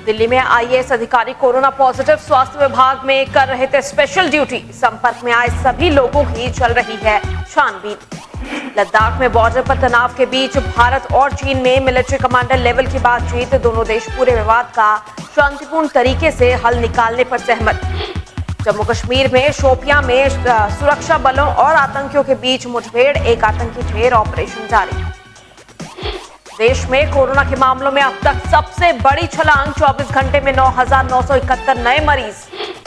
दिल्ली में आईएएस अधिकारी corona positive, स्वास्थ्य विभाग में कर रहे थे स्पेशल ड्यूटी। संपर्क में आए सभी लोगों की चल रही है छानबीन। लद्दाख में बॉर्डर पर तनाव के बीच भारत और चीन में मिलिट्री कमांडर लेवल की बातचीत। दोनों देश पूरे विवाद का शांतिपूर्ण तरीके से हल निकालने पर सहमत। जम्मू कश्मीर में शोपियां में सुरक्षा बलों और आतंकियों के बीच मुठभेड़, एक आतंकी ढेर, ऑपरेशन जारी। देश में कोरोना के मामलों में अब तक सबसे बड़ी छलांग, 24 घंटे में 9,971 नए मरीज।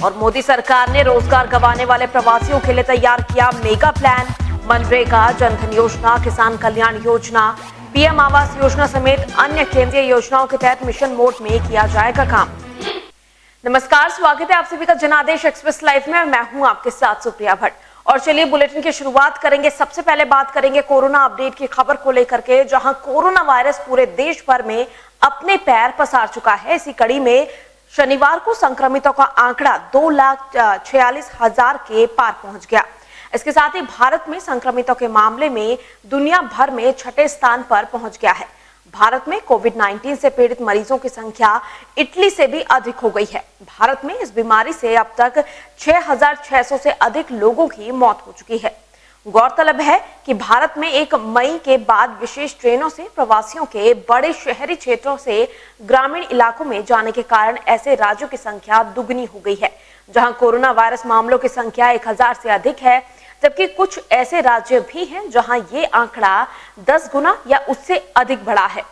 और मोदी सरकार ने रोजगार गंवाने वाले प्रवासियों के लिए तैयार किया मेगा प्लान। मनरेगा, जनधन योजना, किसान कल्याण योजना, पीएम आवास योजना समेत अन्य केंद्रीय योजनाओं के तहत मिशन मोड में किया जाएगा काम। नमस्कार, स्वागत है आप सभी का जनादेश एक्सप्रेस लाइव में। मैं हूं आपके साथ सुप्रिया भट्ट। और चलिए बुलेटिन की शुरुआत करेंगे। सबसे पहले बात करेंगे कोरोना अपडेट की खबर को लेकर के, जहां कोरोना वायरस पूरे देश भर में अपने पैर पसार चुका है। इसी कड़ी में शनिवार को संक्रमितों का आंकड़ा 2,46,000 के पार पहुंच गया। इसके साथ ही भारत में संक्रमितों के मामले में दुनिया भर में छठे स्थान पर पहुंच गया है। भारत में कोविड-19 से पीड़ित मरीजों की संख्या इटली से भी अधिक हो गई है। भारत में इस बीमारी से अब तक 6,600 से अधिक लोगों की मौत हो चुकी है। गौरतलब है कि भारत में 1 मई के बाद विशेष ट्रेनों से प्रवासियों के बड़े शहरी क्षेत्रों से ग्रामीण इलाकों में जाने के कारण ऐसे राज्यों की संख्या दुगनी हो गई है, जहां कोरोना वायरस मामलों की संख्या 1,000 से अधिक है। जबकि कुछ ऐसे राज्य भी हैं जहां ये आंकड़ा 10 गुना या उससे अधिक बढ़ा है।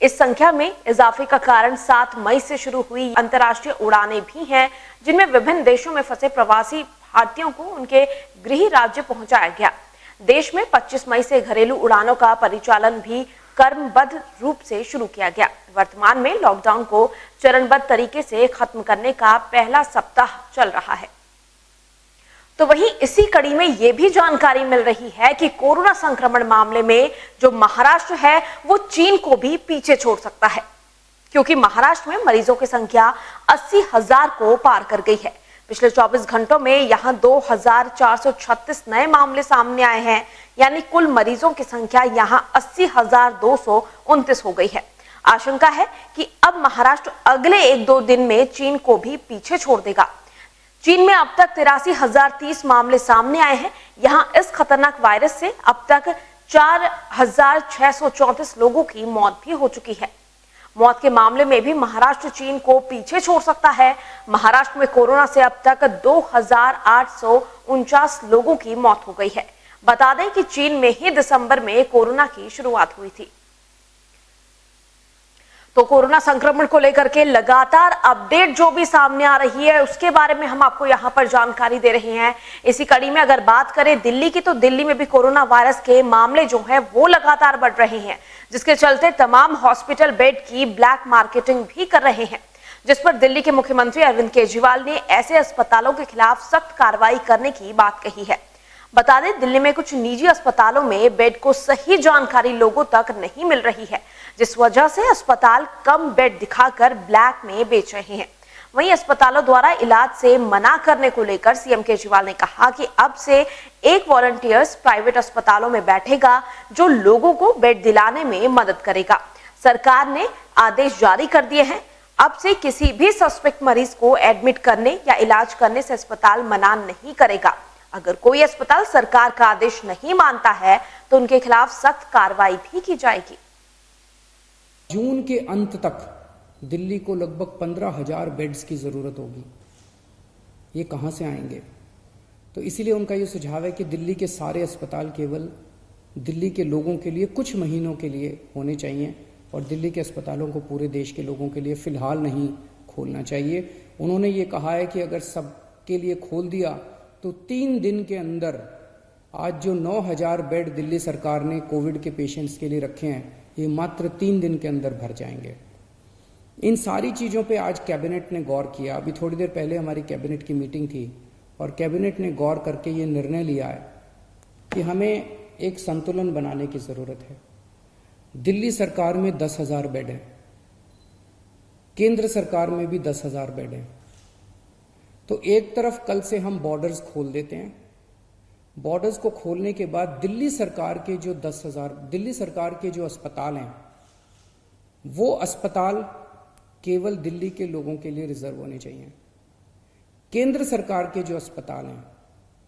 इस संख्या में इजाफे का कारण 7 मई से शुरू हुई अंतर्राष्ट्रीय उड़ानें भी हैं, जिनमें विभिन्न देशों में फंसे प्रवासी भारतीयों को उनके गृह राज्य पहुंचाया गया। देश में 25 मई से घरेलू उड़ानों का परिचालन भी क्रमबद्ध रूप से शुरू किया गया। वर्तमान में लॉकडाउन को चरणबद्ध तरीके से खत्म करने का पहला सप्ताह चल रहा है। तो वहीं इसी कड़ी में यह भी जानकारी मिल रही है कि कोरोना संक्रमण मामले में जो महाराष्ट्र है वो चीन को भी पीछे छोड़ सकता है, क्योंकि महाराष्ट्र में मरीजों की संख्या 80,000 को पार कर गई है। पिछले 24 घंटों में यहां 2,436 नए मामले सामने आए हैं, यानी कुल मरीजों की संख्या यहां 80,229 हो गई है। आशंका है कि अब महाराष्ट्र अगले 1-2 दिन में चीन को भी पीछे छोड़ देगा। चीन में अब तक 83,030 मामले सामने आए हैं। यहां इस खतरनाक वायरस से अब तक 4,634 लोगों की मौत भी हो चुकी है। मौत के मामले में भी महाराष्ट्र चीन को पीछे छोड़ सकता है। महाराष्ट्र में कोरोना से अब तक 2,849 लोगों की मौत हो गई है। बता दें कि चीन में ही दिसंबर में कोरोना की शुरुआत हुई थी। तो कोरोना संक्रमण को लेकर के लगातार अपडेट जो भी सामने आ रही है उसके बारे में हम आपको यहां पर जानकारी दे रहे हैं। इसी कड़ी में अगर बात करें दिल्ली की, तो दिल्ली में भी कोरोना वायरस के मामले जो हैं वो लगातार बढ़ रहे हैं, जिसके चलते तमाम हॉस्पिटल बेड की ब्लैक मार्केटिंग भी कर रहे हैं, जिस पर दिल्ली के मुख्यमंत्री अरविंद केजरीवाल ने ऐसे अस्पतालों के खिलाफ सख्त कार्रवाई करने की बात कही है। बता दें, दिल्ली में कुछ निजी अस्पतालों में बेड को सही जानकारी लोगों तक नहीं मिल रही है, जिस वजह से अस्पताल कम बेड दिखाकर ब्लैक में बेच रहे हैं। वहीं अस्पतालों द्वारा इलाज से मना करने को लेकर सीएम केजरीवाल ने कहा कि अब से एक वॉलंटियर्स प्राइवेट अस्पतालों में बैठेगा, जो लोगों को बेड दिलाने में मदद करेगा। सरकार ने आदेश जारी कर दिए हैं। अब से किसी भी सस्पेक्ट मरीज को एडमिट करने या इलाज करने से अस्पताल मना नहीं करेगा। अगर कोई अस्पताल सरकार का आदेश नहीं मानता है तो उनके खिलाफ सख्त कार्रवाई भी की जाएगी। जून के अंत तक दिल्ली को लगभग 15,000 बेड्स की जरूरत होगी। ये कहां से आएंगे? तो इसीलिए उनका ये सुझाव है कि दिल्ली के सारे अस्पताल केवल दिल्ली के लोगों के लिए कुछ महीनों के लिए होने चाहिए और दिल्ली के अस्पतालों को पूरे देश के लोगों के लिए फिलहाल नहीं खोलना चाहिए। उन्होंने ये कहा है कि अगर सबके लिए खोल दिया तो 3 दिन के अंदर आज जो 9,000 बेड दिल्ली सरकार ने कोविड के पेशेंट्स के लिए रखे हैं, ये मात्र 3 दिन के अंदर भर जाएंगे। इन सारी चीज़ों पे आज कैबिनेट ने गौर किया। अभी थोड़ी देर पहले हमारी कैबिनेट की मीटिंग थी और कैबिनेट ने गौर करके ये निर्णय लिया है कि हमें एक संतुलन बनाने की ज़रूरत है। दिल्ली सरकार में 10,000 बेड है, केंद्र सरकार में भी 10,000 बेड है। तो एक तरफ कल से हम बॉर्डर्स खोल देते हैं। बॉर्डर्स को खोलने के बाद दिल्ली सरकार के जो 10,000 दिल्ली सरकार के जो अस्पताल हैं, वो अस्पताल केवल दिल्ली के लोगों के लिए रिजर्व होने चाहिए। केंद्र सरकार के जो अस्पताल हैं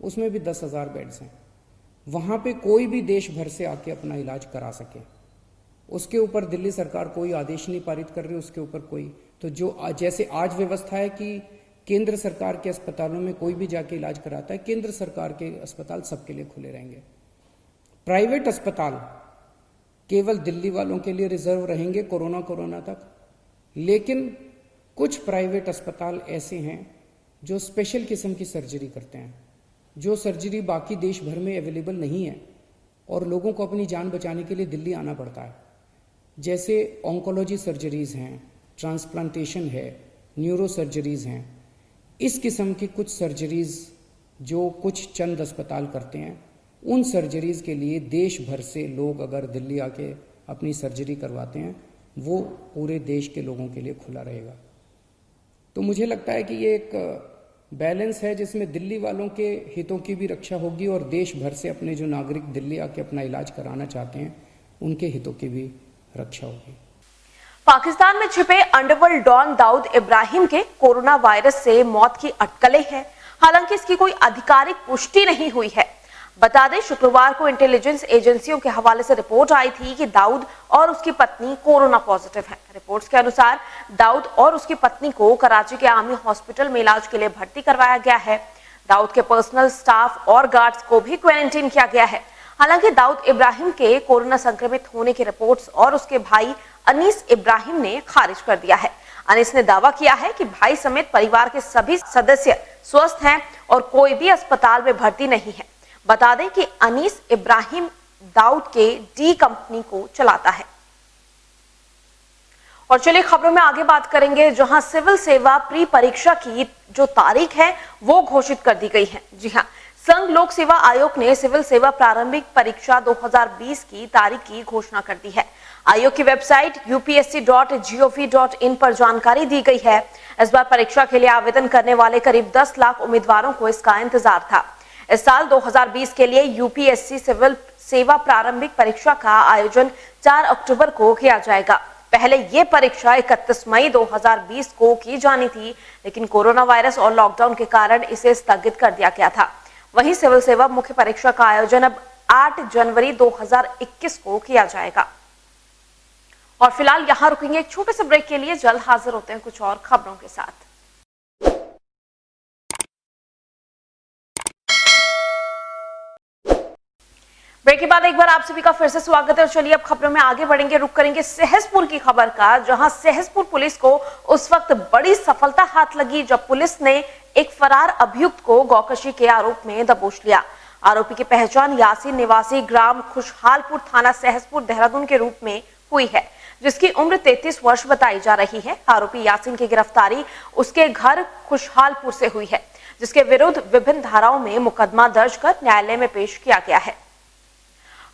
उसमें भी 10,000 बेड्स हैं, वहां पे कोई भी देश भर से आके अपना इलाज करा सके। उसके ऊपर दिल्ली सरकार कोई आदेश नहीं पारित कर रही, उसके ऊपर कोई तो जो जैसे आज व्यवस्था है कि केंद्र सरकार के अस्पतालों में कोई भी जाके इलाज कराता है, केंद्र सरकार के अस्पताल सबके लिए खुले रहेंगे। प्राइवेट अस्पताल केवल दिल्ली वालों के लिए रिजर्व रहेंगे कोरोना तक। लेकिन कुछ प्राइवेट अस्पताल ऐसे हैं जो स्पेशल किस्म की सर्जरी करते हैं, जो सर्जरी बाकी देश भर में अवेलेबल नहीं है और लोगों को अपनी जान बचाने के लिए दिल्ली आना पड़ता है। जैसे ऑन्कोलॉजी सर्जरीज हैं, ट्रांसप्लांटेशन है, न्यूरो सर्जरीज हैं। इस किस्म की कुछ सर्जरीज जो कुछ चंद अस्पताल करते हैं, उन सर्जरीज के लिए देश भर से लोग अगर दिल्ली आके अपनी सर्जरी करवाते हैं, वो पूरे देश के लोगों के लिए खुला रहेगा। तो मुझे लगता है कि ये एक बैलेंस है जिसमें दिल्ली वालों के हितों की भी रक्षा होगी और देश भर से अपने जो नागरिक दिल्ली आके अपना इलाज कराना चाहते हैं उनके हितों की भी रक्षा होगी। पाकिस्तान में छिपे अंडरवर्ल्ड डॉन दाऊद इब्राहिम के कोरोना वायरस से मौत की अटकलें हैं, हालांकि इसकी कोई आधिकारिक पुष्टि नहीं हुई है। बता दें, शुक्रवार को इंटेलिजेंस एजेंसियों के हवाले से रिपोर्ट आई थी कि दाऊद और उसकी पत्नी कोरोना पॉजिटिव हैं। रिपोर्ट्स के अनुसार दाऊद और उसकी पत्नी को कराची के आर्मी हॉस्पिटल में इलाज के लिए भर्ती करवाया गया है। दाऊद के पर्सनल स्टाफ और गार्ड्स को भी क्वारंटीन किया गया है। हालांकि दाऊद इब्राहिम के कोरोना संक्रमित होने की रिपोर्ट्स और उसके भाई अनीस इब्राहिम ने खारिज कर दिया है। अनीस ने दावा किया है कि भाई समेत परिवार के सभी सदस्य स्वस्थ हैं और कोई भी अस्पताल में भर्ती नहीं है। बता दें कि अनीस इब्राहिम दाऊद के डी कंपनी को चलाता है। और चलिए खबरों में आगे बात करेंगे, जहां सिविल सेवा प्री परीक्षा की जो तारीख है वो घोषित कर दी गई है। जी हां, संघ लोक सेवा आयोग ने सिविल सेवा प्रारंभिक परीक्षा 2020 की तारीख की घोषणा कर दी है। आयोग की वेबसाइट upsc.gov.in पर जानकारी दी गई है। इस बार परीक्षा के लिए आवेदन करने वाले करीब 10 लाख उम्मीदवारों को इसका इंतजार था। इस साल 2020 के लिए यूपीएससी सिविल सेवा प्रारंभिक परीक्षा का आयोजन 4 अक्टूबर को किया जाएगा। पहले ये परीक्षा 31 मई 2020 को की जानी थी, लेकिन कोरोना वायरस और लॉकडाउन के कारण इसे स्थगित कर दिया गया था। वहीं सिविल सेवा मुख्य परीक्षा का आयोजन अब 8 जनवरी 2021 को किया जाएगा। और फिलहाल यहां रुकेंगे एक छोटे से ब्रेक के लिए, जल्द हाजिर होते हैं कुछ और खबरों के साथ। ब्रेक के बाद एक बार आप सभी का फिर से स्वागत है। और चलिए अब खबरों में आगे बढ़ेंगे, रुक करेंगे सहसपुर की खबर का, जहां सहसपुर पुलिस को उस वक्त बड़ी सफलता हाथ लगी जब पुलिस ने एक फरार अभियुक्त को गौकशी के आरोप में दबोच लिया। आरोपी की पहचान यासीन निवासी ग्राम खुशहालपुर थाना सहसपुर देहरादून के रूप में हुई है, जिसकी उम्र 33 वर्ष बताई जा रही है। आरोपी यासीन की गिरफ्तारी उसके घर खुशहालपुर से हुई है, जिसके विरुद्ध विभिन्न धाराओं में मुकदमा दर्ज कर न्यायालय में पेश किया गया है।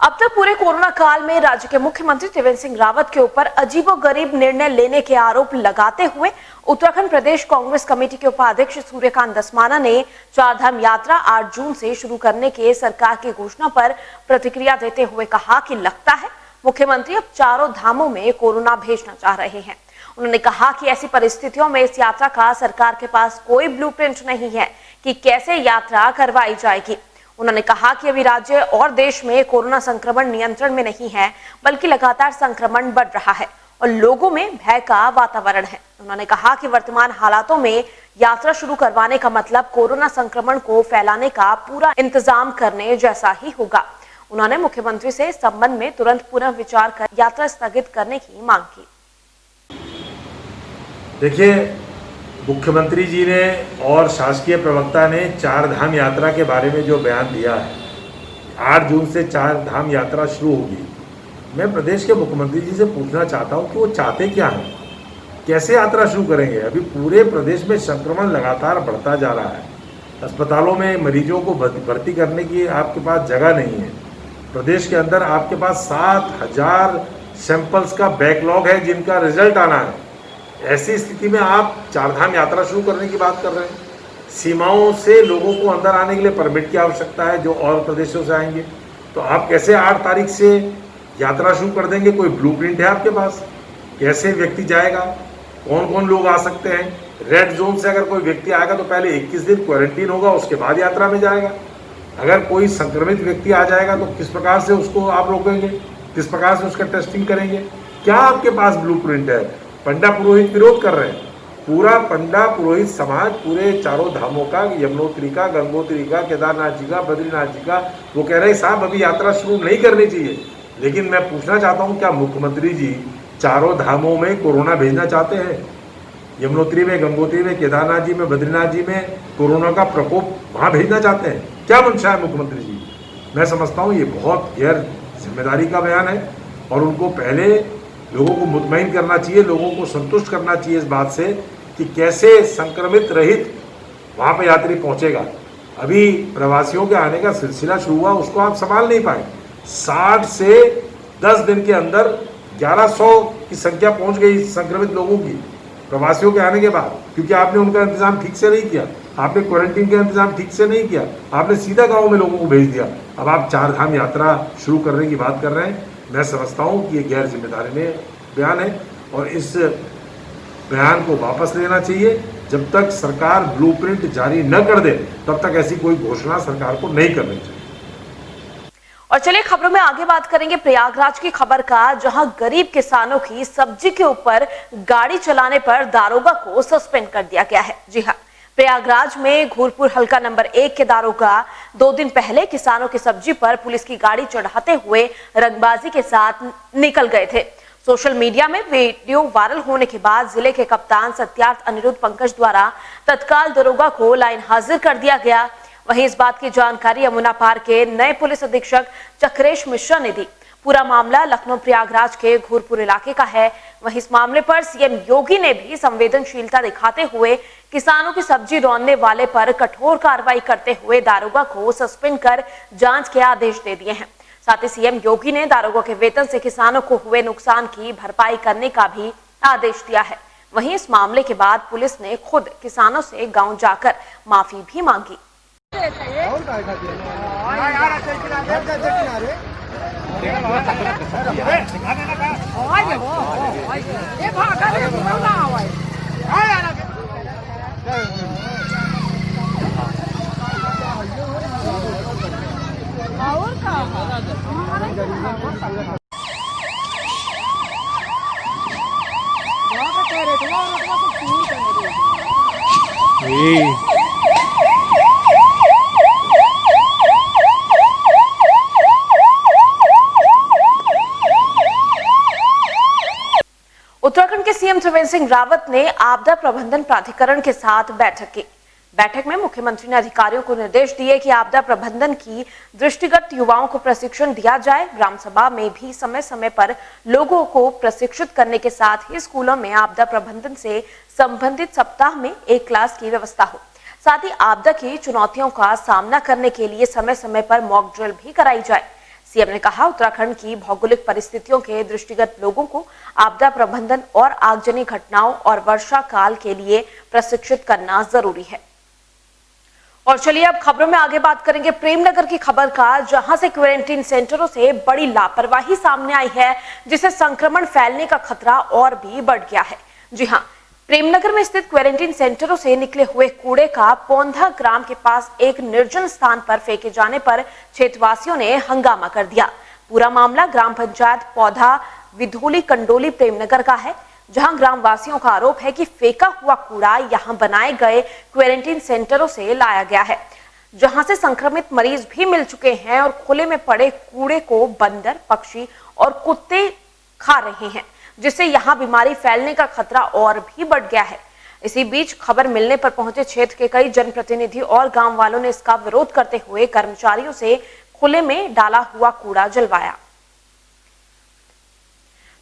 अब तक पूरे कोरोना काल में राज्य के मुख्यमंत्री त्रिवेंद्र सिंह रावत के ऊपर अजीबोगरीब निर्णय लेने के आरोप लगाते हुए उत्तराखंड प्रदेश कांग्रेस कमेटी के उपाध्यक्ष सूर्यकांत धस्माना ने चारधाम यात्रा 8 जून से शुरू करने के सरकार की घोषणा पर प्रतिक्रिया देते हुए कहा कि लगता है मुख्यमंत्री अब चारों धामों में कोरोना भेजना चाह रहे हैं। उन्होंने कहा कि ऐसी परिस्थितियों में इस यात्रा का सरकार के पास कोई ब्लूप्रिंट नहीं है कि कैसे यात्रा करवाई जाएगी। उन्होंने कहा कि अभी राज्य और देश में कोरोना संक्रमण नियंत्रण में नहीं है, बल्कि लगातार संक्रमण बढ़ रहा है और लोगों में भय का वातावरण है। उन्होंने कहा कि वर्तमान हालातों में यात्रा शुरू करवाने का मतलब कोरोना संक्रमण को फैलाने का पूरा इंतजाम करने जैसा ही होगा। उन्होंने मुख्यमंत्री से इस संबंध में तुरंत पुनः विचार कर यात्रा स्थगित करने की मांग की। देखिए, मुख्यमंत्री जी ने और शासकीय प्रवक्ता ने चार धाम यात्रा के बारे में जो बयान दिया है, 8 जून से चार धाम यात्रा शुरू होगी। मैं प्रदेश के मुख्यमंत्री जी से पूछना चाहता हूं कि वो चाहते क्या हैं, कैसे यात्रा शुरू करेंगे। अभी पूरे प्रदेश में संक्रमण लगातार बढ़ता जा रहा है। अस्पतालों में मरीजों को भर्ती करने की आपके पास जगह नहीं है। प्रदेश के अंदर आपके पास 7,000 सैंपल्स का बैकलॉग है जिनका रिजल्ट आना है। ऐसी स्थिति में आप चारधाम यात्रा शुरू करने की बात कर रहे हैं। सीमाओं से लोगों को अंदर आने के लिए परमिट की आवश्यकता है जो और प्रदेशों से आएंगे। तो आप कैसे 8 तारीख से यात्रा शुरू कर देंगे? कोई ब्लूप्रिंट है आपके पास? कैसे व्यक्ति जाएगा? कौन कौन लोग आ सकते हैं। रेड जोन से अगर कोई व्यक्ति आएगा तो पहले 21 दिन क्वारंटीन होगा, उसके बाद यात्रा में जाएगा। अगर कोई संक्रमित व्यक्ति आ जाएगा तो किस प्रकार से उसको आप रोकेंगे, किस प्रकार से उसका टेस्टिंग करेंगे, क्या आपके पास ब्लूप्रिंट है। पंडा पुरोहित विरोध कर रहे हैं, पूरा पंडा पुरोहित समाज पूरे चारों धामों का, यमुनोत्री का, गंगोत्री का, केदारनाथ जी का, बद्रीनाथ जी का, वो कह रहे हैं साहब अभी यात्रा शुरू नहीं करनी चाहिए। लेकिन मैं पूछना चाहता हूँ, क्या मुख्यमंत्री जी चारों धामों में कोरोना भेजना चाहते हैं? यमुनोत्री में, गंगोत्री में, केदारनाथ जी में, बद्रीनाथ जी में कोरोना का प्रकोप वहाँ भेजना चाहते हैं? क्या मंशा है मुख्यमंत्री जी? मैं समझता हूँ ये बहुत गैर जिम्मेदारी का बयान है और उनको पहले लोगों को मुतमईन करना चाहिए, लोगों को संतुष्ट करना चाहिए इस बात से कि कैसे संक्रमित रहित वहाँ पर यात्री पहुँचेगा। अभी प्रवासियों के आने का सिलसिला शुरू हुआ, उसको आप संभाल नहीं पाए। 60 से 10 दिन के अंदर 1100 की संख्या पहुँच गई संक्रमित लोगों की प्रवासियों के आने के बाद, क्योंकि आपने उनका इंतजाम ठीक से नहीं किया, आपने क्वारंटीन का इंतजाम ठीक से नहीं किया, आपने सीधा गांव में लोगों को भेज दिया। अब आप 4 धाम यात्रा शुरू करने की बात कर रहे हैं। मैं समझता हूं कि ये गैर जिम्मेदारी में बयान है और इस बयान को वापस लेना चाहिए। जब तक सरकार ब्लूप्रिंट जारी न कर दे तब तक ऐसी कोई घोषणा सरकार को नहीं करनी चाहिए। और चलिए खबरों में आगे बात करेंगे प्रयागराज की खबर का, जहां गरीब किसानों की सब्जी के ऊपर गाड़ी चलाने पर दारोगा को सस्पेंड कर दिया गया है। जी हां, प्रयागराज में घूरपुर हल्का नंबर 1 के दारोगा 2 दिन पहले किसानों की सब्जी पर पुलिस की गाड़ी चढ़ाते हुए रंगबाजी के साथ निकल गए थे। सोशल मीडिया में वीडियो वायरल होने के बाद जिले के कप्तान सत्यार्थ अनिरुद्ध पंकज द्वारा तत्काल दारोगा को लाइन हाजिर कर दिया गया। वहीं इस बात की जानकारी यमुना पार के नए पुलिस अधीक्षक चक्रेश मिश्रा ने दी। पूरा मामला लखनऊ प्रयागराज के घूरपुर इलाके का है। वहीं इस मामले पर सीएम योगी ने भी संवेदनशीलता दिखाते हुए किसानों की सब्जी रौंदने वाले पर कठोर कार्रवाई करते हुए दारोगा को सस्पेंड कर जांच के आदेश दे दिए हैं। साथ ही सीएम योगी ने दारोगा के वेतन से किसानों को हुए नुकसान की भरपाई करने का भी आदेश दिया है। वहीं इस मामले के बाद पुलिस ने खुद किसानों से गांव जाकर माफी भी मांगी। उत्तराखंड के सीएम त्रिवेंद्र सिंह रावत ने आपदा प्रबंधन प्राधिकरण के साथ बैठक की। बैठक में मुख्यमंत्री ने अधिकारियों को निर्देश दिए कि आपदा प्रबंधन की दृष्टिगत युवाओं को प्रशिक्षण दिया जाए। ग्राम सभा में भी समय समय पर लोगों को प्रशिक्षित करने के साथ ही स्कूलों में आपदा प्रबंधन से संबंधित सप्ताह में एक क्लास की व्यवस्था हो। साथ ही आपदा की चुनौतियों का सामना करने के लिए समय समय पर मॉक ड्रिल भी कराई जाए। सीएम ने कहा, उत्तराखंड की भौगोलिक परिस्थितियों के दृष्टिगत लोगों को आपदा प्रबंधन और आगजनी घटनाओं और वर्षा काल के लिए प्रशिक्षित करना जरूरी है। और चलिए अब खबरों में आगे बात करेंगे प्रेमनगर की खबर का, जहां से क्वारंटीन सेंटरों से बड़ी लापरवाही सामने आई है, जिससे संक्रमण फैलने का खतरा और भी बढ़ गया है। जी हां, प्रेमनगर में स्थित क्वारंटीन सेंटरों से निकले हुए कूड़े का पौंधा ग्राम के पास एक निर्जन स्थान पर फेंके जाने पर क्षेत्रवासियों ने हंगामा कर दिया। पूरा मामला ग्राम पंचायत पौधा विधोली कंडोली प्रेमनगर का है, जहां ग्रामवासियों का आरोप है कि फेंका हुआ कूड़ा यहां बनाए गए क्वारंटीन सेंटरों से लाया गया है, जहां से संक्रमित मरीज भी मिल चुके हैं और खुले में पड़े कूड़े को बंदर, पक्षी और कुत्ते खा रहे हैं, जिससे यहां बीमारी फैलने का खतरा और भी बढ़ गया है। इसी बीच खबर मिलने पर पहुंचे क्षेत्र के कई जनप्रतिनिधि और गांव वालों ने इसका विरोध करते हुए कर्मचारियों से खुले में डाला हुआ कूड़ा जलवाया।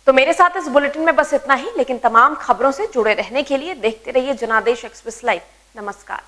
तो मेरे साथ इस बुलेटिन में बस इतना ही, लेकिन तमाम खबरों से जुड़े रहने के लिए देखते रहिए जनादेश एक्सप्रेस लाइव। नमस्कार।